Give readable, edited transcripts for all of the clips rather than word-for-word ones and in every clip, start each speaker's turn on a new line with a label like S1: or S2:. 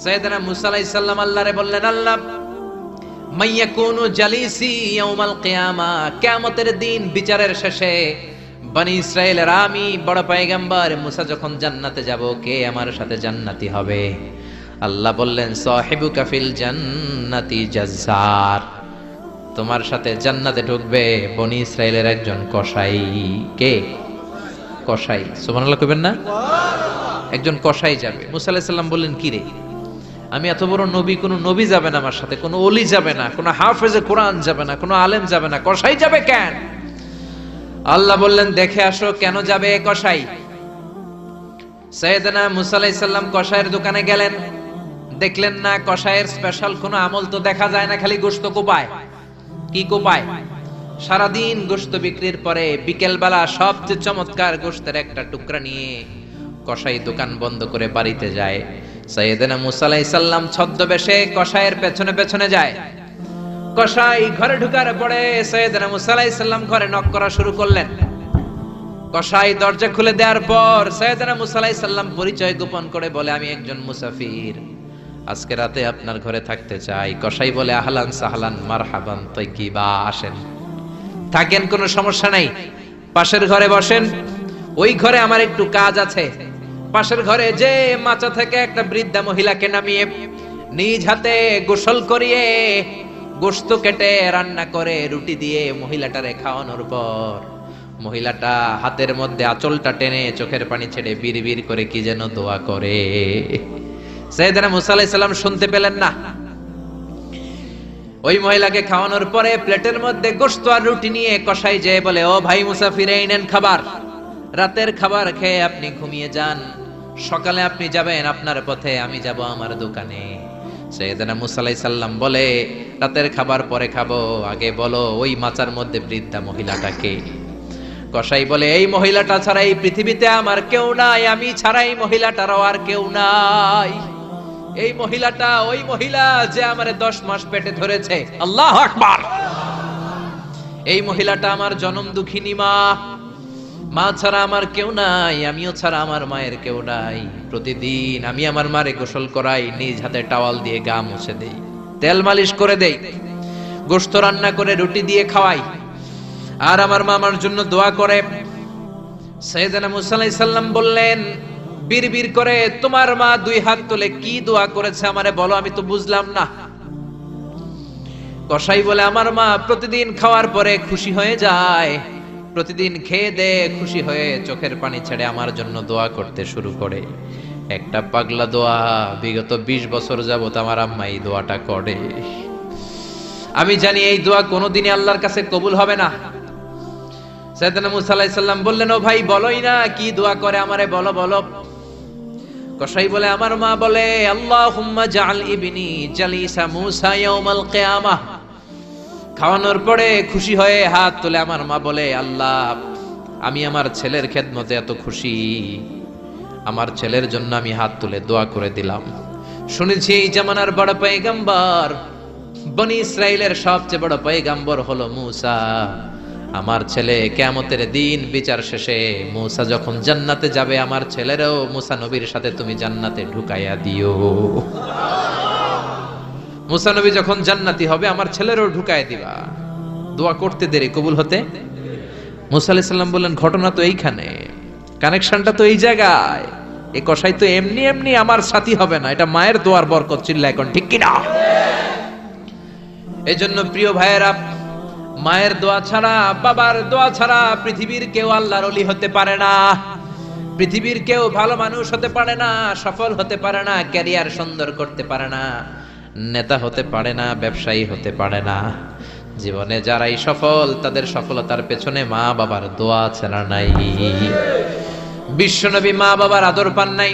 S1: সাইয়েদনা মুসা আলাইহিস সালাম আল্লাহরে বললেন, আল্লাহ মাইয়াকুনু জালিসি ইয়াউমাল কিয়ামা, কিয়ামতের দিন বিচারের শেষে বনি ইসরাইলের আমি বড় পয়গম্বর মুসা যখন জান্নাতে যাব, কে আমার সাথে জান্নাতি হবে? আল্লাহ বললেন, সাহিবুকা ফিল জান্নাতি জাজ্জার, তোমার সাথে জান্নাতে ঢুকবে বনি ইসরাইলের একজন কসাই। কে? কসাই। সুবহানাল্লাহ কইবেন না? একজন কসাই যাবে। মুসা আলাইহিস সালাম বললেন, কি রে, আমি এত বড় নবী, কোন নবী যাবে না আমার সাথে, কোন ওলি যাবে না, কোন হাফেজে কোরআন যাবে না, কোন আলেম যাবে না, কসাই যাবে কেন? আল্লাহ বললেন, দেখে আসো কেন যাবে কসাই। সাইয়েদনা মুসা আলাইহিস সালাম কসাইয়ের দোকানে গেলেন, দেখলেন না কসাইয়ের স্পেশাল কোন আমল তো দেখা যায় না, খালি গোশত কোপায়। কি কোপায়? সারাদিন গোশত বিক্রির পরে বিকেল বেলা সবচেয়ে চমৎকার গোশতের একটা টুকরা নিয়ে কসাই দোকান বন্ধ করে বাড়িতে যায়। সাইয়েদনা মুসা আলাইহিস সালাম ছদ্মবেশে কসাইয়ের পেছনে পেছনে যায়। কসাই ঘরে ঢুকার পরে সাইয়েদনা মুসা আলাইহিস সালাম ঘরে নক করা শুরু করলেন। কসাই দরজা খুলে দেওয়ার পর সাইয়েদনা মুসা আলাইহিস সালাম পরিচয় গোপন করে বলে, আমি একজন মুসাফির, আজকে রাতে আপনার ঘরে থাকতে চাই। কসাই বলে, আহলান সাহলান মারহাবান তাইয়্যিবা, আসেন থাকেন, কোনো সমস্যা নাই, পাশের ঘরে বসেন, ওই ঘরে আমার একটু কাজ আছে। পাশের ঘরে যে মাচা থেকে একটা বৃদ্ধা মহিলাকে নামিয়ে নিজ হাতে গোসল করিয়ে গোশত কেটে রান্না করে রুটি দিয়ে মহিলাটারে খাওয়ানোর পর মহিলাটা হাতের মধ্যে আঁচলটা টেনে চোখের পানি ছেড়ে বিড়বিড় করে কি যেন দোয়া করে। সাইয়েদনা মুসা আলাইহিস সালাম শুনতে পেলেন না। ওই মহিলাকে খাওয়ানোর পরে প্লেটের মধ্যে গোশত আর রুটি নিয়ে কসাই যেয়ে বলে, ও ভাই মুসাফির, এই নেন খাবার, রাতের খাবার খেয়ে আপনি ঘুমিয়ে যান, সকালে আপনি যাবেন আপনার পথে, আমি যাব আমার দোকানে। সাইয়েদনা মুসা আলাইহিস সালাম বলে, রাতের খাবার পরে খাবো, আগে বলো ওই মাচার মধ্যে বৃদ্ধা মহিলাটাকে। কসাই বলে, এই মহিলাটা ছাড়া এই পৃথিবীতে আমার কেউ নাই, আমি ছাড়া এই মহিলাটারও আর কেউ নাই। এই মহিলাটা ওই মহিলা যে আমারে 10 মাস পেটে ধরেছে। আল্লাহু আকবার। এই মহিলাটা আমার জনম দুঃখিনী মা, মা ছাড়া আমার কেউ নাই, আমিও ছাড়া আমার মায়ের কেউ নাই। প্রতিদিন আমি আমার মারে গোসল করাই, নিজ হাতে টাওয়াল দিয়ে গা মুছে দেই, তেল মালিশ করে দেই, গোশত রান্না করে রুটি দিয়ে খাওয়াই, আর আমার মা আমার জন্য দোয়া করে। সাইয়েদনা মুসা আলাইহিস সালাম বললেন, বিড়বিড় করে তোমার মা 2 হাত তুলে কি দোয়া করেছে আমারে বলো, আমি তো বুঝলাম না। কসাই বলে, আমার মা প্রতিদিন খাওয়ার পরে খুশি হয়ে যায়, প্রতিদিন খেয়ে দে খুশি হয়ে চোখের পানি ছেড়ে আমার জন্য দোয়া করতে শুরু করে। একটা পাগলা দোয়া, বিগত 20 বছর যাবত আমার আম্মা এই দোয়াটা করে। আমি জানি এই দোয়া কোনোদিনই আল্লাহর কাছে কবুল হবে না। সাইয়েদনা মুসা আলাইহিস সালাম বললেন, ও ভাই বলোই না কি দোয়া করে, আমারে বলো বলো। কসাই বলে, আমার মা বলে, আল্লাহুম্মা জাআল ইবনি জালিসা মুসা ইয়াউমাল কিয়ামাহ। খাওয়ানোর পরে খুশি হয়ে হাত তুলে আমার মা বলে, আল্লাহ আমি আমার ছেলের খেদমতে এত খুশি, আমার ছেলের জন্য আমি হাত তুলে দোয়া করে দিলাম। শুনেছি এই জামানার বড় পয়গম্বর, বনি ইসরাইলের সবচেয়ে বড় পয়গম্বর হলো মুসা। আমার ছেলে কিয়ামতের দিন বিচার শেষে মুসা যখন জান্নাতে যাবে, আমার ছেলেরও মুসা নবীর সাথে তুমি জান্নাতে ঢুকাইয়া দিও। মুসা নবী যখন জান্নাতি হবে, আমার ছেলেরও ঢুকায় দিবা। দোয়া করতে দেরি, কবুল হতে। মুসা আলাইহিস সালাম বললেন, ঘটনা তো এইখানে, কানেকশনটা তো এই জায়গায়। এই কসাই তো এমনি এমনি আমার সাথী হবে না, এটা মায়ের দোয়ার বরকত। চিল্লা এখন ঠিক কিনা? এই জন্য প্রিয় ভাইয়েরা, মায়ের দোয়া ছাড়া, বাবার দোয়া ছাড়া পৃথিবীর কেউ আল্লাহর ওলি হতে পারে না, পৃথিবীর কেউ ভালো মানুষ হতে পারে না, সফল হতে পারে না, ক্যারিয়ার সুন্দর করতে পারে না, নেতা হতে পারে না, ব্যবসায়ী হতে পারে না। জীবনে যারাই সফল, তাদের সফলতার পেছনে মা বাবার দোয়া ছাড়া নাই। বিশ্বনবী মা বাবার আদর পান নাই,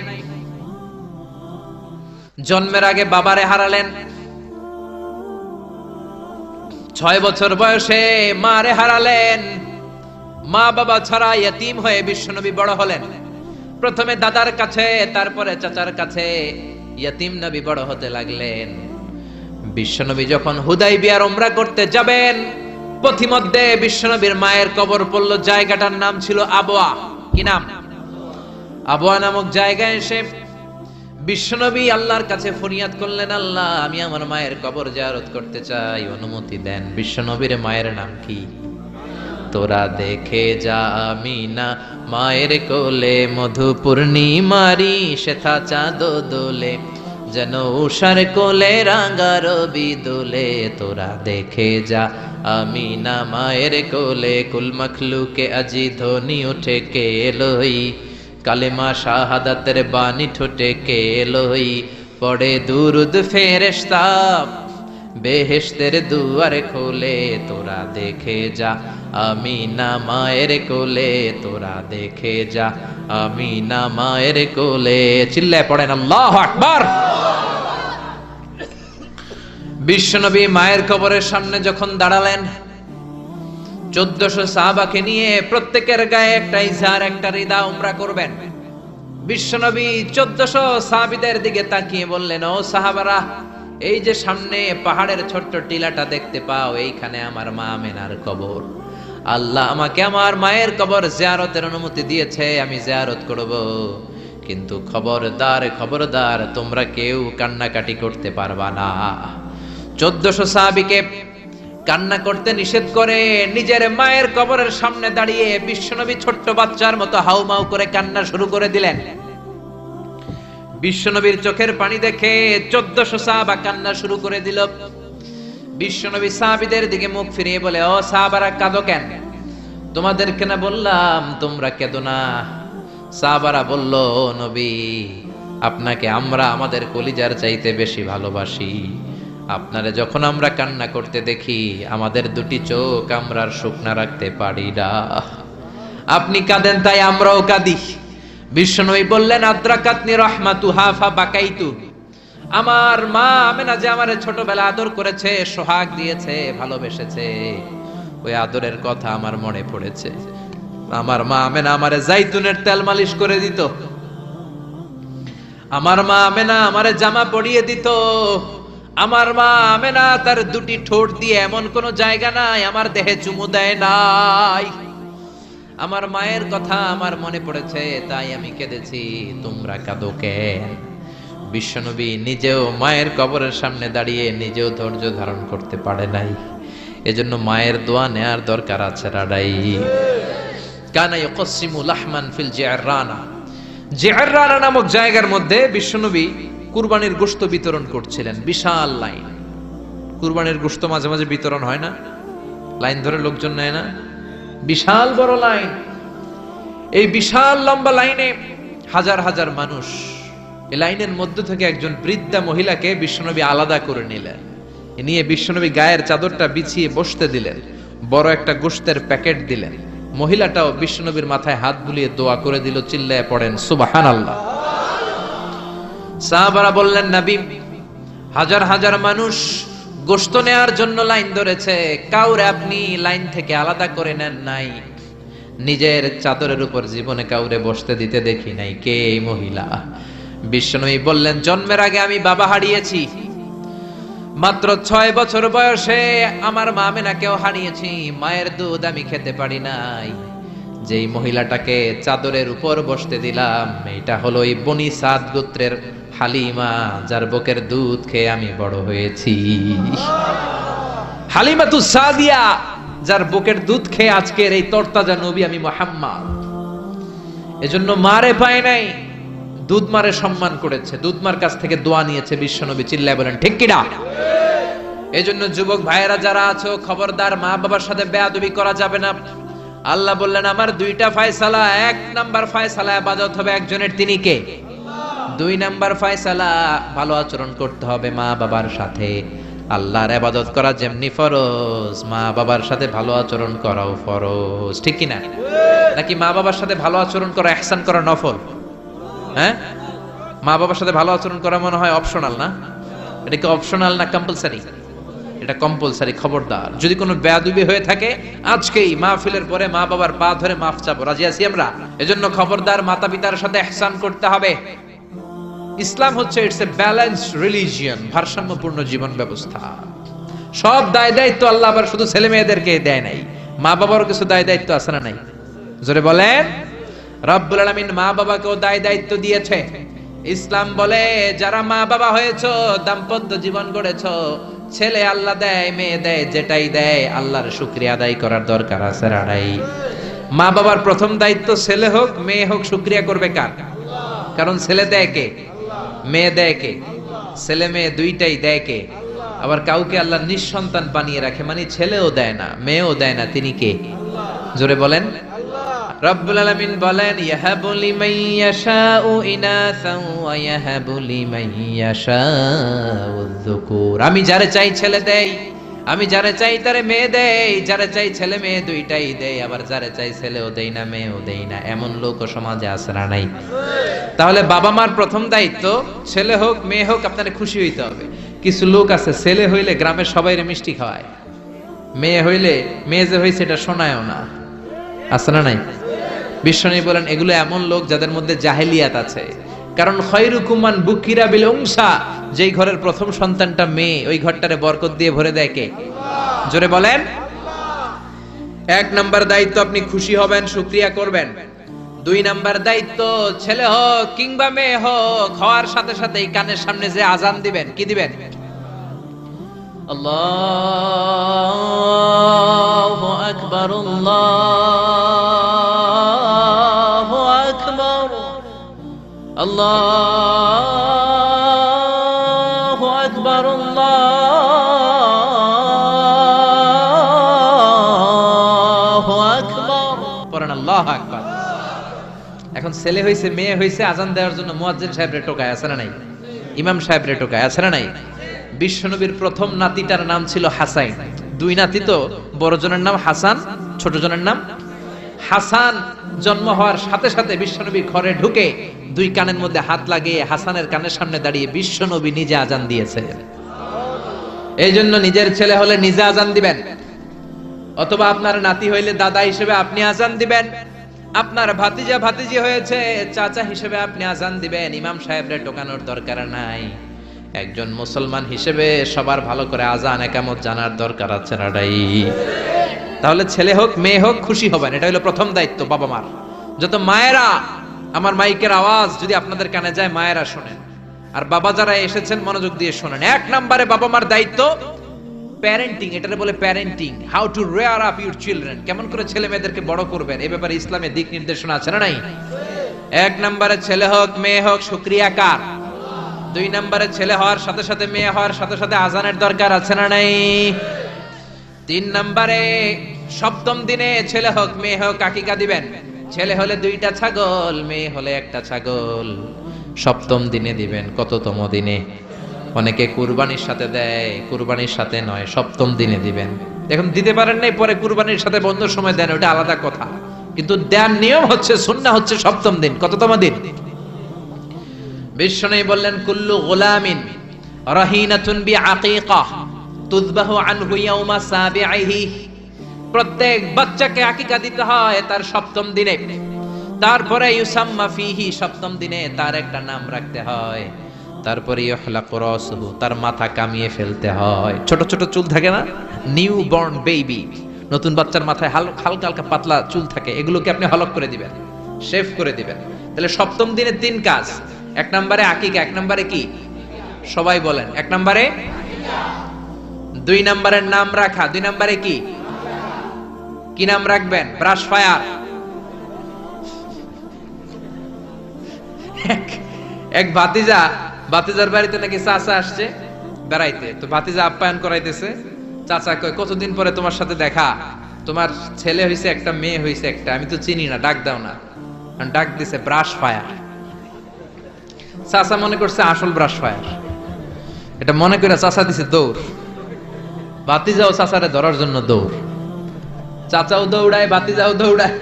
S1: জন্মের আগে বাবারে হারালেন, 6 বছর বয়সে মারে হারালেন। মা বাবা ছাড়া ইয়তীম হয়ে বিশ্বনবী বড় হলেন। প্রথমে দাদার কাছে, তারপরে চাচার কাছে ইয়তীম নবী বড় হতে লাগলেন। বিশ্বনবী যখন হুদাইবিয়ার উমরা করতে যাবেন, পথিমধ্যে বিশ্বনবীর মায়ের কবর পড়ল। জায়গাটার নাম ছিল আবওয়া। কি নাম? আবওয়া নামক জায়গায় এসে বিশ্বনবী আল্লাহর কাছে ফরিয়াদ করলেন, আল্লাহ আমি আমার মায়ের কবর জিয়ারত করতে চাই, অনুমতি দেন। বিশ্বনবীর মায়ের নাম কি? তোরা দেখে যা আমিনা মায়ের কোলে, মধু পূর্ণিমারি শেথা চাঁদ দোলে, যেন উষার কোলে রাঙা রবি দোলে। তোরা দেখে যা আমিনা মায়ের কোলে, কুল মখলুকে আজি ধ্বনি উঠে কে লই, কালেমা শাহাদাতের বাণী ঠোঁটে কে লই, পড়ে দুরুদ ফেরেশতা বেহেশতের দুয়ার খোলে। তোরা দেখে যা আমিনা মায়ের কোলে, তোরা দেখে যা আমিনা মায়ের কোলে। চিল্লায় পড়েন আল্লাহু আকবার। বিশ্বনবী মায়ের কবরের সামনে যখন দাঁড়ালেন, 1400 সাহাবাকে নিয়ে প্রত্যেকের গায়ে একটা ইজার একটা রিদা উমরা করবেন। বিশ্বনবী 1400 সাহাবীদের দিকে তাকিয়ে বললেন, ও সাহাবারা, এই যে সামনে পাহাড়ের ছোট্ট টিলাটা দেখতে পাও, এইখানে আমার মা আমেনার কবর। আল্লাহ আমাকে আমার মায়ের কবর জিয়ারতের অনুমতি দিয়েছে, আমি জিয়ারত করব। কিন্তু খবরদার খবরদার, তোমরা কেউ কান্নাকাটি করতে পারবা না। 1400 সাহাবীকে কান্না করতে নিষেধ করে নিজের মায়ের কবরের সামনে দাঁড়িয়ে বিশ্বনবী ছোট্ট বাচ্চার মতো হাউমাউ করে কান্না শুরু করে দিলেন। বিশ্বনবীর চোখের পানি দেখে 1400 সাহাবা কান্না শুরু করে দিল। বিশ্বনবী সাহাবীদের দিকে মুখ ফিরিয়ে বলে, ও সাহাবারা কাঁদো কেন? তোমাদেরকে না বললাম তোমরা কেঁদো না? সাহাবারা বলল, ও নবী, আপনাকে আমরা আমাদের কলিজার চাইতে বেশি ভালোবাসি। আপনারে যখন আমরা কান্না করতে দেখি, আমাদের দুটি চোখ আমরা আর শুকনা রাখতে পারি না। আপনি কাঁদেন তাই আমরাও কাঁদি। বিশ্বনবী বললেন, আদ্রাকাতনি রাহমাতুহা ফাবাকাইতু। আমার মা আমেনা যে আমারে ছোটবেলা আদর করেছে, সোহাগ দিয়েছে, ভালোবেসেছে, ওই আদরের কথা আমার মনে পড়েছে। আমার মা আমেনা আমারে জাইতুনের তেল মালিশ করে দিত, আমার মা আমেনা আমারে জামা পরিয়ে দিত, আমার মা আমেনা তার দুটি ঠোঁট দিয়ে এমন কোন জায়গা নাই আমার দেহে চুমু দেয় নাই। আমার মায়ের কথা আমার মনে পড়েছে, তাই আমি কেঁদেছি, তোমরা কাঁদো কেন? বিশ্বনবী নিজেও মায়ের কবরের সামনে দাঁড়িয়ে নিজেও ধৈর্য ধারণ করতে পারে নাই। এজন্য মায়ের দোয়া নেয়ার দরকার আছে রাডাই। কানা ইয়াকসিমু লাহমান ফিল জিআরানা। জিআরানা নামক জায়গার মধ্যে বিশ্বনবী কুরবানির গোশত বিতরণ করছিলেন। বিশাল লাইন। কুরবানির গোশত মাঝে মাঝে বিতরণ হয় না, লাইন ধরে লোকজন নেয় না, বিশাল বড় লাইন। এই বিশাল লম্বা লাইনে হাজার হাজার মানুষ। এই লাইনের মধ্য থেকে একজন বৃদ্ধা মহিলাকে বিশ্বনবী আলাদা করে নিলেন, নিয়ে বিশ্বনবী গায়ের চাদরটা বিছিয়ে বসতে দিলেন, বড় একটা গোশতের প্যাকেট দিলেন। মহিলাটাও বিশ্বনবীর মাথায় হাত বুলিয়ে দোয়া করে দিল। চিল্লায় পড়েন সুবহানাল্লাহ। সাহাবারা বললেন, নবী, হাজার হাজার মানুষ গোশত নেয়ার জন্য লাইন ধরেছে, কাউরে আপনি লাইন থেকে আলাদা করে নেন নাই, নিজের চাদরের উপর জীবনে কাউরে বসতে দিতে দেখি নাই। কে এই মহিলা? বিশ্বনবী বললেন, জন্মের আগে আমি বাবা হারিয়েছি, মাত্র 6 বছর বয়সে আমার মা আমেনাকেও হারিয়েছি, মায়ের দুধ আমি খেতে পারি নাই। যেই মহিলাটাকে চাদরের উপর বসতে দিলাম, এটা হলো এই বনি সাদ গোত্রের হালিমা, যার বুকের দুধ খেয়ে আমি বড় হয়েছি। হালিমাতু সাদিয়া, যার বুকের দুধ খেয়ে আজকের এই তরতাজা নবী আমি মুহাম্মদ। এজন্য মারে পায় নাই, দুধ মারে সম্মান করেছে, দুধ মার কাছ থেকে দোয়া নিয়েছে বিশ্বনবী। চিল্লায় বলেন ঠিক কিনা? এজন্য যুবক ভাইয়েরা যারা আছো, খবরদার মা বাবার সাথে বেয়াদবি করা যাবে না। আল্লাহ বললেন, আমার দুইটা ফয়সালা। 1 নাম্বার ফয়সালা ইবাদত হবে একজনের, তিনি কে? 2 নাম্বার ফয়সালা ভালো আচরণ করতে হবে মা বাবার সাথে। আল্লাহর ইবাদত করা যেমনি ফরজ, মা বাবার সাথে ভালো আচরণ করাও ফরজ। ঠিক কি না? নাকি মা বাবার সাথে ভালো আচরণ করা, ইহসান করা নফল? হ্যাঁ, মা বাবার সাথে ভালো আচরণ করা মনে হয় অপশনাল না? এটা কি অপশনাল না কম্পালসারি? এটা কম্পালসারি। খবরদার, যদি কোনো বেয়াদবি হয়ে থাকে আজকেই মাহফিলের পরে মা বাবার পা ধরে মাফ চাবো, রাজি আছি আমরা? এজন্য খবরদার, মাতা পিতার সাথে ইহসান করতে হবে। ইসলাম হচ্ছে ইটস এ ব্যালেন্সড রিলিজিয়ন, ভারসাম্যপূর্ণ জীবন ব্যবস্থা। সব দায় দায়িত্ব আল্লাহ আবার শুধু ছেলে মেয়েদেরকে দেয় নাই, মা বাবারও কিছু দায় দায়িত্ব আছে না নাই? জোরে বলেন। রব্বুল আলামিন মা বাবাকেও দায় দায়িত্ব দিয়েছে। ইসলাম বলে যারা মা বাবা হয়েছো, দাম্পত্য জীবন গড়েছো, ছেলে আল্লাহ দেয়, মেয়ে দেয়, যেটাই দেয় আল্লাহর শুকরিয়া আদায় করার দরকার আছে রাড়াই। মা বাবার প্রথম দায়িত্ব ছেলে হোক মেয়ে হোক শুকরিয়া করবে কার? কারণ ছেলে দেয় কে? মেয়ে দেয় কে? ছেলে মেয়ে দুইটাই দেয় কে? আবার কাউকে আল্লাহ নিঃসন্তান বানিয়ে রাখে, মানে ছেলেও দেয় না মেয়েও দেয় না, তিনি কে? জোরে বলেন। রব্বুল আলামিন বলেন ইয়াহাবু লিমান ইয়াশাউ ইনাসান ওয়া ইয়াহাবু লিমান ইয়াশাউ যুকুর। আমি যারে চাই ছেলে দেই, আমি যারে চাই তারে মেয়ে দেই, যারে চাই ছেলে মেয়ে দুইটাই দেই, আবার যারে চাই ছেলেও দেই না মেয়েও দেই না। এমন লোক সমাজে আছে না নাই? তাহলে বাবা মার প্রথম দায়িত্ব ছেলে হোক মেয়ে হোক আপনারে খুশি হইতে হবে। কিছু লোক আছে ছেলে হইলে গ্রামের সবাইরে মিষ্টি খাওয়ায়, মেয়ে হইলে মেয়ে যে হইছে এটা শোনায়ও না, আছে না নাই? বিশ্বনবী বলেন এগুলো এমন লোক যাদের মধ্যে জাহেলিয়াত আছে। কারণ খয়রুকুম মান বুকিরা বিল উনসা, যেই ঘরের প্রথম সন্তানটা মেয়ে ওই ঘরটারে বরকত দিয়ে ভরে দেয় কে? জোরে বলেন। এক নাম্বার দায়িত্ব আপনি খুশি হবেন, শুকরিয়া করবেন। দুই নাম্বার দায়িত্ব ছেলে হোক কিংবা মেয়ে হোক, হওয়ার সাথে সাথে কানের সামনে যে আজান দিবেন, কি দিবেন? আল্লাহু আকবার, আল্লাহু আকবার, আল্লাহু আকবার, আল্লাহু আকবার, পড়েন আল্লাহু আকবার। এখন ছেলে হইছে মেয়ে হইছে, আজান দেওয়ার জন্য মুয়াজ্জিন সাহেবরে টোকায়, আছে না নাই? ইমাম সাহেবরে টোকায়, আছে না নাই? বিশ্বনবীর প্রথম নাতিটার নাম ছিল হাসাইন। দুই নাতি তো, বড় জনের নাম হাসান, ছোট জনের নাম হাসান। জন্ম হওয়ার সাথে সাথে বিশ্বনবী ঘরে ঢুকে দুই কানের মধ্যে হাত লাগিয়ে হাসানের কানের সামনে দাঁড়িয়ে বিশ্বনবী নিজে আজান দিয়েছে। এই জন্য নিজের ছেলে হলে নিজে আজান দিবেন, অথবা আপনার নাতি হইলে দাদা হিসেবে আপনি আজান দিবেন, আপনার ভাতিজা ভাতিজি হয়েছে চাচা হিসেবে আপনি আজান দিবেন। ইমাম সাহেবরে টোকানোর দরকার নাই। একজন মুসলমান হিসেবে সবার ভালো করে আজান একামত জানার দরকার আছে না নাই? তাহলে ছেলে হোক মেয়ে হোক খুশি হবেন, এটা হলো প্রথম দায়িত্ব বাবা মার। যত মায়েরা, আমার মাইকের আওয়াজ যদি আপনাদের কানে যায় মায়েরা শোনেন, আর বাবা যারা এসেছেন মনোযোগ দিয়ে শোনেন। এক নম্বরে বাবা মার দায়িত্ব প্যারেন্টিং, এটারে বলে parenting, how to rare up your children, কেমন করে ছেলে মেয়েদেরকে বড় করবেন এ ব্যাপারে ইসলামে দিক নির্দেশনা আছে না নাই? এক নম্বরে ছেলে হোক মেয়ে হোক শুকরিয়া কার? দুই নম্বরে ছেলে হওয়ার সাথে সাথে মেয়ে হওয়ার সাথে সাথে আজানের দরকার আছে না নাই? তিন নম্বরে সপ্তম দিনে ছেলে হোক মেয়ে হোক আকিকা দিবেন। ছেলে হলে দুইটা ছাগল, মেয়ে হলে একটা ছাগল, সপ্তম দিনে দিবেন। কততম দিনে? অনেকে কুরবানির সাথে দেয়, কুরবানির সাথে নয়, সপ্তম দিনে দিবেন। এখন দিতে পারেন নাই, পরে কুরবানির সাথে বন্ধুর সময় দেন, ওটা আলাদা কথা, কিন্তু দেন নিয়ম হচ্ছে সুন্নাহ হচ্ছে সপ্তম দিন। কততম দিন? বিশ্বনবী বললেন কুল্লু গুলামিন রাহিনাতুন বিআকিকাহ তুযবাহু আনহু ইয়াওমা সাবিহি, প্রত্যেক বাচ্চাকে আকিকা দিতে হয় তার সপ্তম দিনে। তারপরে ইউসাম্মা ফিহি, সপ্তম দিনে তার একটা নাম রাখতে হয়। তারপরে ইহলাকু রাসুহু, তার মাথা কামিয়ে ফেলতে হয়। ছোট ছোট চুল থাকে না, নিউ বর্ন বেবি, নতুন বাচ্চার মাথায় হালকা হালকা পাতলা চুল থাকে, এগুলোকে আপনি হলক করে দিবেন, শেভ করে দিবেন। তাহলে সপ্তম দিনে তিন কাজ। এক নম্বরে আকিকা, এক নম্বরে কি? সবাই বলেন। এক নম্বরে দুই নম্বরের নাম রাখা, দুই নম্বরে কি? কি নাম রাখবেন? Brush fire. এক ভাতিজার বাড়িতে নাকি চাচা আসছে বেড়াইতে, তো ভাতিজা আপ্যায়ন করাইতেছে। চাচা কয় কতদিন পরে তোমার সাথে দেখা, তোমার ছেলে হইছে একটা মেয়ে হইছে একটা, আমি তো চিনি না, ডাক দাও না। ডাক দিছে ব্রাশ ফায়ার। চাচা মনে করছে আসল ব্রাশ ফায়ার, এটা মনে করে চাচা দিছে দৌড়। ভাতিজাও চাচারে ধরার জন্য দৌড়, চাচাও দৌড়ায় ভাতিজাও দৌড়ায়।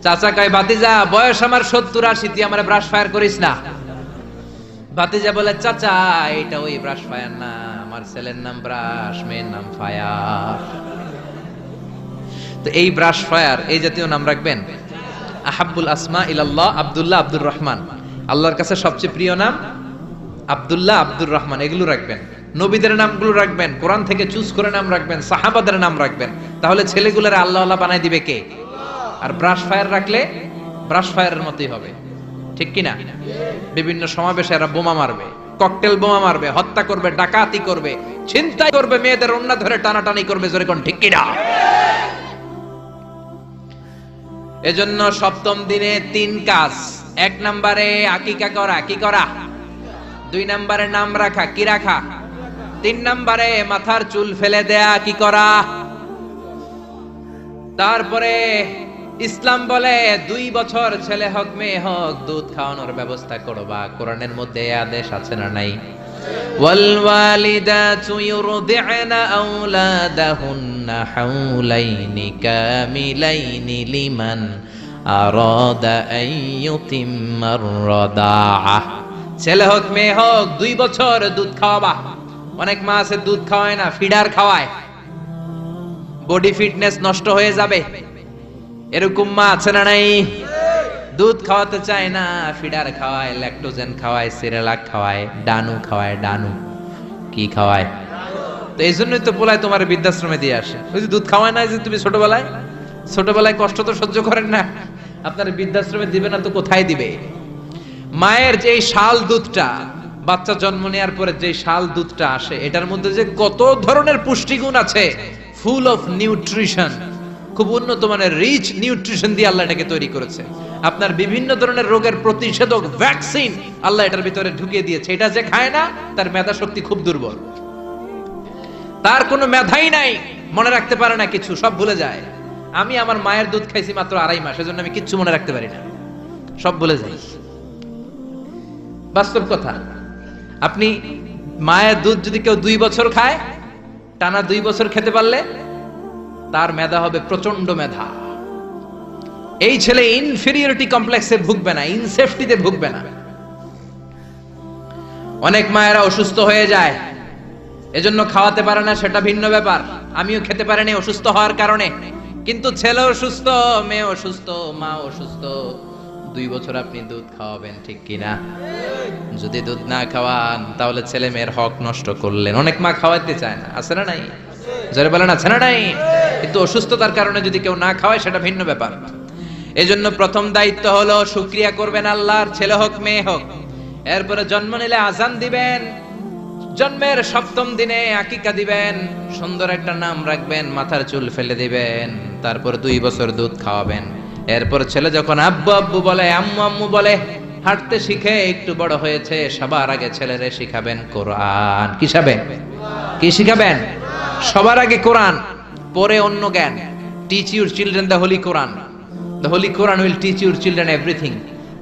S1: চাচা কয় ভাতিজা বয়স আমার 70-80, তুই আমার ব্রাশ ফায়ার করিস না। ভাতিজা বলে চাচা এটা ওই ব্রাশ ফায়ার না, আমার ছেলের নাম ব্রাশ, মেয়ের নাম ফায়ার। তো এই ব্রাশ ফায়ার এই জাতীয় নাম রাখবেন। আহাব্বুল আসমা ইলাল্লাহ আব্দুল্লাহ আব্দুর রহমান, আল্লাহর কাছে সবচেয়ে প্রিয় নাম আব্দুল্লাহ আব্দুর রহমান, এগুলো রাখবেন। নবীদের নামগুলো রাখবেন, কোরআন থেকে চুজ করে নাম রাখবেন, সাহাবাদের নাম রাখবেন। তাহলে ছেলেগুলোর আল্লাহ আল্লাহ বানাই দিবে কে? আর ব্রাশ ফায়ার রাখলে ব্রাশ ফায়ারের মতোই হবে। ঠিক কিনা? বিভিন্ন সমাবেশে এরা বোমা মারবে, ককটেল বোমা মারবে, হত্যা করবে, ডাকাতি করবে, ছিনতাই করবে, মেয়েদের ওন্না ধরে টানাটানি করবে, জোরে কোন ঠিক কিনা? এজন্য সপ্তম দিনে 3 কাজ। 1 নম্বরে আকিকা করা, কি করা? 2 নম্বরে নাম রাখা, কি রাখা? 3 নম্বরে মাথার চুল ফেলে দেয়া, কি করা? তারপরে ইসলাম বলে 2 বছর ছেলে হোক মেয়ে হোক দুধ খাওয়ানোর ব্যবস্থা করবা। কোরআনের মধ্যে এই আদেশ আছে না নাই? ওয়াল ওয়ালিদাতু ইউরদি'না আওলাদাহুন্না হাওলাইনি কামিলাইনি লিমান আরাদা আন ইউতিম্মার রাদাআ। ছেলে হোক মেয়ে হোক 2 বছর দুধ খাওয়াবা। অনেক মা আছে দুধ খাওয়ায় না, ফিডার খাওয়ায়, বডি ফিটনেস নষ্ট হয়ে যাবে, এরকম মা আছে না নাই? দুধ খাওয়াতে চায় না, ফিডার খাওয়ায়, ল্যাকটোজেন খাওয়ায়, সিরিয়ালাক খাওয়ায়, ডানু খাওয়ায়। ডানু কি খাওয়ায়? তো এই জন্যই তো বলায় তোমার বৃদ্ধাশ্রমে দিয়ে আসে। ওই যে দুধ খাওয়ায় না, যে তুমি ছোটবেলায় কষ্ট তো সহ্য করেন না, আপনার বৃদ্ধাশ্রমে দিবে না তো কোথায় দিবে? মায়ের যে শাল দুধটা, বাচ্চা জন্ম নেওয়ার পরে যে শাল দুধটা আসে, এটার মধ্যে যে কত ধরনের পুষ্টিগুণ আছে, ফুল অফ নিউট্রিশন, খুব উন্নত মানের রিচ নিউট্রিশন দিয়ে আল্লাহ এটাকে তৈরি করেছে। আপনার বিভিন্ন ধরনের রোগের প্রতিষেধক ভ্যাকসিন আল্লাহ এটার ভিতরে ঢুকিয়ে দিয়েছে। এটা যে খায় না, তার মেধা শক্তি খুব দুর্বল, তার কোনো মেধাই নাই, মনে রাখতে পারে না কিছু, সব ভুলে যায়। আমি আমার মায়ের দুধ খাইছি মাত্র 2.5 মাস, এজন্য আমি কিচ্ছু মনে রাখতে পারি না, সব ভুলে যাই। বাস্তব কথা। আপনি মায়ের দুধ যদি কেউ 2 বছর খায়, টানা 2 বছর খেতে পারলে তার মেধা হবে প্রচন্ড মেধা। এই ছেলে ইনফেরিয়রিটি কমপ্লেক্সে ভুগবে না, ইনসেফটিতে ভুগবে না। অনেক মায়েরা অসুস্থ হয়ে যায়, এজন্য খাওয়াতে পারে না, সেটা ভিন্ন ব্যাপার। আমিও খেতে পারিনি অসুস্থ হওয়ার কারণে, কিন্তু ছেলে অসুস্থ, মেয়ে অসুস্থ, মা অসুস্থ, 2 বছর আপনি দুধ খাওয়াবেন, ঠিক কিনা? যদি দুধ না খাওয়ান তাহলে ছেলে মেয়ের হক নষ্ট করলেন। অনেক মা খাওয়াতে চায় না, আছে না নাই? যারা বলেন আছে না নাই? কিন্তু অসুস্থতার কারণে যদি কেউ না খাওয়ায় সেটা ভিন্ন ব্যাপার। এজন্য প্রথম দায়িত্ব হলো শুকরিয়া করবেন আল্লাহর, ছেলে হোক মেয়ে হোক। এরপরে জন্ম নিলে আজান দিবেন, জন্মের 7ম দিনে আকিকা দিবেন, সুন্দর একটা নাম রাখবেন, মাথার চুল ফেলে দিবেন, তারপর 2 বছর দুধ খাওয়াবেন। এরপর ছেলে যখন আব্বু আব্বু বলে, আম্মু আম্মু বলে, হাঁটতে শিখে একটু বড় হয়েছে, সবার আগে ছেলেরে শিখাবেন কোরআন। কি শিখাবেন? সবার আগে কোরআন, পরে অন্য জ্ঞান। Teach your children the Holi Quran. The Holi Quran will teach your children everything.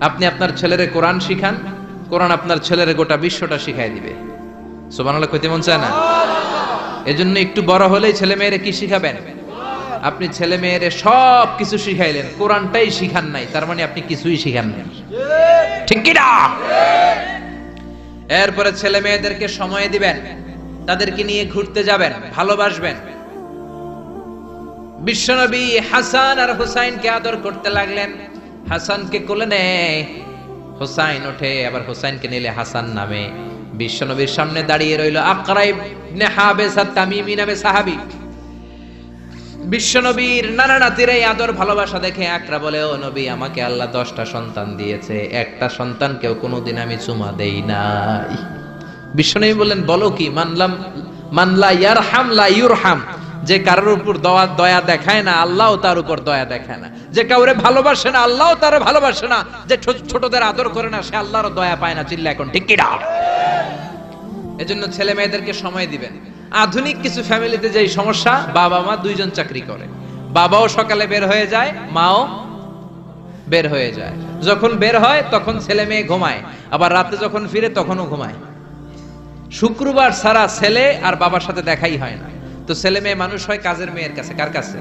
S1: আপনি আপনার ছেলেরে কোরআন শিখান, কোরআন আপনার ছেলেরে গোটা বিশ্বটা শিখাই দিবে। সুবহানাল্লাহ কইতে মন চায় না? এজন্য একটু বড় হলেই ছেলে মেয়েরে কি শিখাবেন? আপনি ছেলে মেয়েরে সব কিছু শিখাইলেন, কোরআনটাই শিখান নাই, তার মানে আপনি কিছুই শিখান নাই, ঠিক কি না? এরপরে ছেলে মেয়েদেরকে সময় দিবেন, তাদেরকে নিয়ে ঘুরতে যাবেন, ভালোবাসবেন। বিশ্বনবী হাসান আর হুসাইনকে আদর করতে লাগলেন। হাসানকে কোলে নেয়, হুসাইন ওঠে, আবার হুসাইনকে নিলে হাসান নামে। বিশ্বনবীর সামনে দাঁড়িয়ে রইল আকরা ইবনে হাবিস আত-তামিমি নামে সাহাবী। বিশ্বনবীর নানা নাতির এই আদর ভালোবাসা দেখে আকরা বলে, ও নবী, আমাকে আল্লাহ 10টা সন্তান দিয়েছে, একটা সন্তানকেও কোনোদিন আমি চুমা দেই নাই। বিশ্বনবী বললেন, বলো কি? মানলা ইয়ারহাম লা ইউরহাম। যে কারোর উপর দয়া দেখায় না, আল্লাহও তার উপর দয়া দেখায় না। যে কাউরে ভালোবাসে না, আল্লাহও তার ভালোবাসে না। যে ছোটদের আদর করে না, সে আল্লাহর দয়া পায় না। চিল্লা এখন ঠিক কি না? এজন্য ছেলে মেয়েদেরকে সময় দিবেন। আধুনিক কিছু ফ্যামিলিতে যেই সমস্যা, বাবা মা 2 জন চাকরি করে, বাবাও সকালে বের হয়ে যায়, মাও বের হয়ে যায়। যখন বের হয় তখন ছেলে মেয়ে ঘুমায়, আবার রাতে যখন ফিরে তখনও ঘুমায়। শুক্রবার ছাড়া ছেলে আর বাবার সাথে দেখাই হয় না। তো ছেলে মেয়ে মানুষ হয় কাজের মেয়ের কাছে। কার কাছে?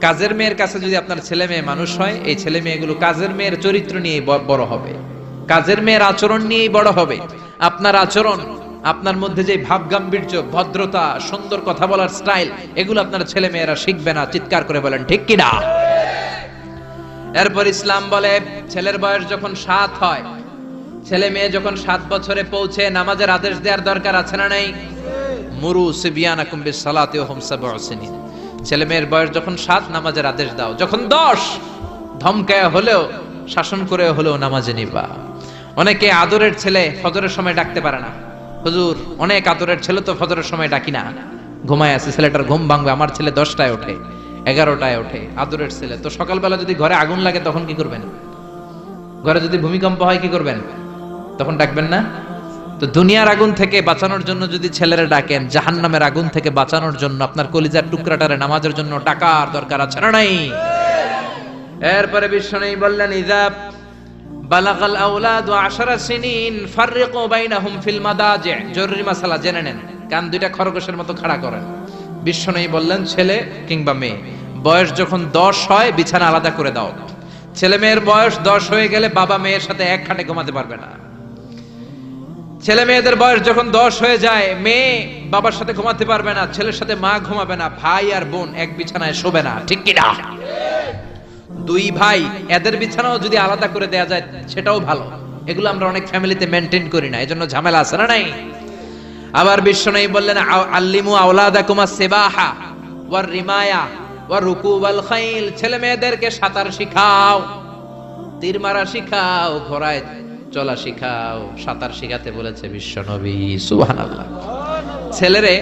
S1: কাজের মেয়ের কাছে। যদি আপনার ছেলে মেয়ে মানুষ হয়, এই ছেলে মেয়েগুলো কাজের মেয়ের চরিত্র নিয়ে বড় হবে, কাজের মেয়ের আচরণ নিয়েই বড় হবে। আপনার আচরণ, আপনার মধ্যে যে ভাব গাম্ভীর্য, ভদ্রতা, সুন্দর কথা বলার স্টাইল, এগুলো আপনার ছেলে মেয়েরা শিখবে না। চিৎকার করে বলেন ঠিক কি না? এরপর ইসলাম বলে, ছেলের বয়স যখন 7 হয়, ছেলে মেয়ে যখন 7 বছরে পৌঁছে, নামাজের আদেশ দেওয়ার দরকার আছে না নাই? মুরু সিবিয়ানাকুম বিসসালাতি ওয়া হুম 7 সিনিন। ছেলে মেয়ের বয়স যখন 7, নামাজের আদেশ দাও। যখন 10, ধমকায় হলেও শাসন করে হলেও নামাজে নিবা। অনেকে আদরের ছেলে ফজরের সময় ডাকতে পারে না, হুজুর অনেক আদরের ছেলে তো ফজরের সময় ডাকি না, ঘুমায় আছে, ছেলেটার ঘুম ভাঙবে। আমার ছেলে 10টায় ওঠে, 11টায় ওঠে, আদরের ছেলে। তো সকালবেলা যদি ঘরে আগুন লাগে তখন কি করবেন? ঘরে যদি ভূমিকম্প হয় কি করবেন? তখন ডাকবেন না? তো দুনিয়ার আগুন থেকে বাঁচানোর জন্য যদি ছেলেরা ডাকেন, জাহান্নামের আগুন থেকে বাঁচানোর জন্য আপনার কলিজার টুকরাটারে নামাজের জন্য ডাকার দরকার আছে না নাই? এরপরে বিশ্বনবী বললেন, ইযা বালাগাল আওলাদু 10 সিনিন ফাররিকু বাইনাহুম ফিল মাদাজি। জরুরি মাসালা জেনে নেন, কান দুইটা খরগোশের মতো খাড়া করেন। বিশ্বনবী বললেন, ছেলে কিংবা মেয়ে বয়স যখন 10 হয় বিছানা আলাদা করে দাও। ছেলে মেয়ের বয়স 10 হয়ে গেলে বাবা মেয়ের সাথে এক খাটে ঘুমাতে পারবে না। ছেলে মেয়েদের বয়স যখন 10 হয়ে যায়, মেয়ে বাবার সাথে ঘুমাতে পারবে না, ছেলের সাথে মা ঘুমাবে না, ভাই আর বোন এক বিছানায় শোবে না, ঠিক কি না? দুই ভাই এদের বিছানাও যদি আলাদা করে দেয়া যায় সেটাও ভালো। এগুলো আমরা অনেক ফ্যামিলিতে মেনটেন করি না, এজন্য ঝামেলা আছে না নাই? আবার বিশ্বনবী বললেন, আল্লিমু আওলাদাকুমা সিবাহা ওয়ার রিমায়া ওয়া রুকুবাল খাইল। ছেলে মেয়েদেরকে সাঁতার শিখাও, তীর মারা শিখাও, ঘোড়ায় চলা শিখাও। সাঁতার শিখাতে বলেছে বিশ্বনবী, সুবহানাল্লাহ। ছেলেরে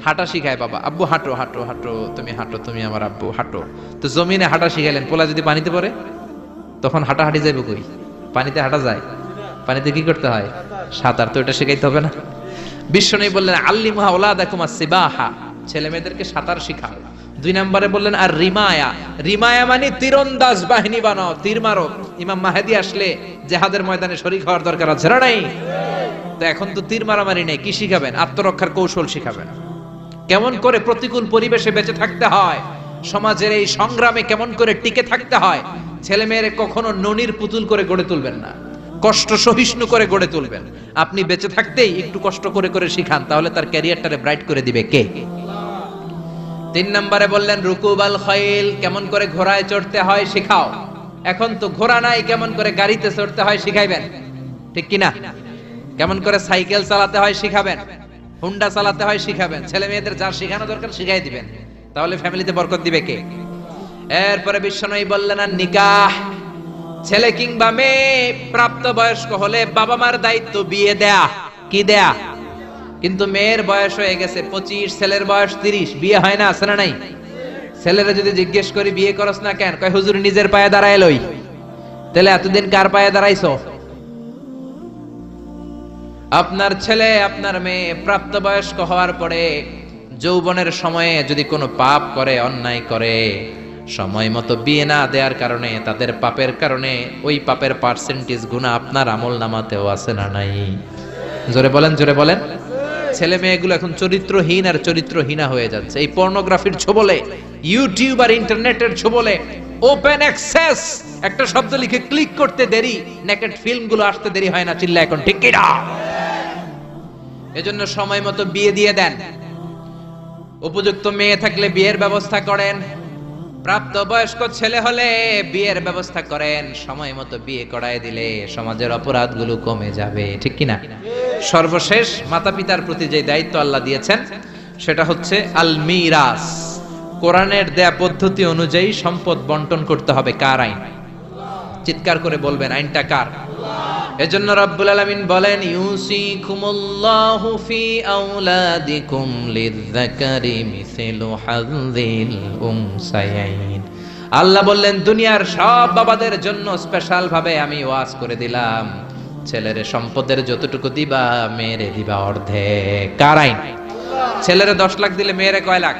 S1: হাঁটা শিখায় বাবা, আব্বু হাঁটো হাঁটো হাঁটো, তুমি হাঁটো, তুমি আমার আব্বু হাঁটো। তো জমিনে হাঁটা শিখাইলেন, পোলা যদি পানিতে পড়ে তখন হাঁটাহাঁটি যাইব কই? পানিতে হাঁটা যায়? পানিতে কি করতে হয়? সাঁতার। তো এটা শিখাইতে হবে না? বিশ্বনবী বললেন, আল্লিমু আওলাদাকুমা সিবাহা, ছেলে মেয়েদেরকে সাঁতার শিখাও। 2 নম্বরে বললেন, আর রিমায়া। রিমায়া মানে তীরন্দাজ বাহিনী বানাও, তীর মারো। ইমাম মাহেদী আসলে জিহাদের ময়দানে শরীক হওয়ার দরকার আছে না নাই? তো এখন তো তীর মারামারি নেই, কি শিখাবেন? আত্মরক্ষার কৌশল শিখাবেন, কেমন করে প্রতিকূল পরিবেশে বেঁচে থাকতে হয়, সমাজের এই সংগ্রামে কেমন করে টিকে থাকতে হয়। ছেলে মেয়েরে কখনো ননির পুতুল করে গড়ে তুলবেন না, কষ্ট সহিষ্ণু করে গড়ে তুলবেন। আপনি বেঁচে থাকতেই একটু কষ্ট করে করে শিখান, তাহলে তার ক্যারিয়ারটারে ব্রাইট করে দিবে কে? 3 নম্বরে বললেন, রুকুবাল খাইল, কেমন করে ঘোড়ায় চড়তে হয় শিখাও। এখন তো ঘোড়া নাই, কেমন করে গাড়িতে চড়তে হয় শিখাইবেন, ঠিক কি না? কেমন করে সাইকেল চালাতে হয় শিখাবেন, হুন্ডা চালাতে হয় শিখাবেন। ছেলে মেয়েদের যা শেখানো দরকার শিখাই দিবেন, তাহলে ফ্যামিলিতে বরকত দিবে কে? এরপরে বিশ্বনবী বললেন, আর নিকাহ। ছেলে কিংবা মেয়ে প্রাপ্ত বয়স্ক হলে বাবা মার দায়িত্ব বিয়ে দেয়া। কি দেয়া? কিন্তু মেয়ের বয়স হয়ে গেছে 25, ছেলের বয়স 30, বিয়ে হয় না, আছে না নাই? ছেলেরা যদি জিজ্ঞেস করি বিয়ে করস না কেন, কয় হুজুর নিজের পায়ে দাঁড়ায় লই। তাহলে এতদিন কার পায়ে দাঁড়াইছো? আপনার ছেলে আপনার মেয়ে প্রাপ্তবয়স্ক হওয়ার পরে যৌবনের সময়ে যদি কোনো পাপ করে, অন্যায় করে, সময় মতো বিয়ে না দেওয়ার কারণে, তাদের পাপের কারণে ওই পাপের পার্সেন্টেজ গুনাহ আপনার আমল নামাতেও আছে না নাই? জোরে বলেন, জোরে বলেন। ছেলে মেয়েগুলো এখন চরিত্রহীন আর চরিত্রহীনা হয়ে যাচ্ছে এই পর্নোগ্রাফির ছোবলে, ইউটিউব আর ইন্টারনেটের ছোবলে। ওপেন অ্যাক্সেস একটা শব্দ লিখে ক্লিক করতে দেরি, নেকেড ফিল্মগুলো আসতে দেরি হয় না, চিল্লা এখন ঠিক কি না? এজন্য সময় মতো বিয়ে দিয়ে দেন। উপযুক্ত মেয়ে থাকলে বিয়ের ব্যবস্থা করেন, প্রাপ্ত বয়স্ক ছেলে হলে বিয়ের ব্যবস্থা করেন। সময় মতো বিয়ে করায় দিলে সমাজের অপরাধগুলো কমে যাবে, ঠিক কি না? সর্বশেষ মাতা পিতার প্রতি যে দায়িত্ব আল্লাহ দিয়েছেন সেটা হচ্ছে আল মিরাস। কোরআনের দেয়া পদ্ধতি অনুযায়ী সম্পদ বন্টন করতে হবে। কার আইন? চিৎকার করে বলবেন, আইনটা কার? এজন্য রব্বুল আলামিন বলেন, ইউসিকুমুল্লাহু ফি আওলাদিকুম লিযযাকারি মিসলু হাযযিল উনসায়াইন। আল্লাহ বললেন, দুনিয়ার সব বাবাদের জন্য স্পেশাল ভাবে আমি ওয়াজ করে দিলাম, ছেলের সম্পদের যতটুকু দিবা মেয়েরে দিবা অর্ধেক। কার আইন? ছেলেরে 10 লাখ দিলে মেয়েরে কয় লাখ?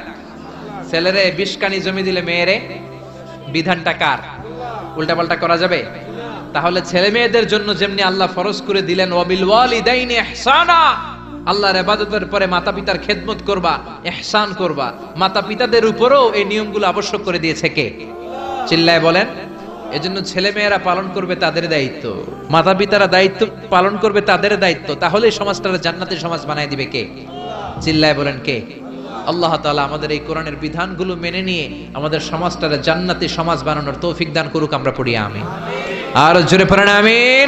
S1: ছেলেরে 20 কানি জমি দিলে মেয়েরে? বিধানটা কার? উল্টাপাল্টা করা যাবে? তাহলে ছেলে মেয়েদের জন্য যেমনি আল্লাহ ফরজ করে দিলেন, ওয়াবিল ওয়ালিদাইনি ইহসানা, আল্লাহর ইবাদতের পরে মাতা পিতার খেদমত করবা, ইহসান করবা, মাতা পিতাদের উপরেও এই নিয়মগুলো আবশ্যক করে দিয়েছে কে? চিল্লায় বলেন। এজন্য ছেলে মেয়েরা পালন করবে তাদের দায়িত্ব, মাতা পিতারা দায়িত্ব পালন করবে তাদের দায়িত্ব। তাহলে সমাজটাকে জান্নাতি সমাজ বানায় দিবে কে? চিল্লায় বলেন কে? আল্লাহ তাআলা আমাদের এই কোরআনের বিধানগুলো মেনে নিয়ে আমাদের সমাজটাকে জান্নাতি সমাজ বানানোর তৌফিক দান করুক। আমরা পড়ি আমিন। আর জোরে পড়েন আমিন।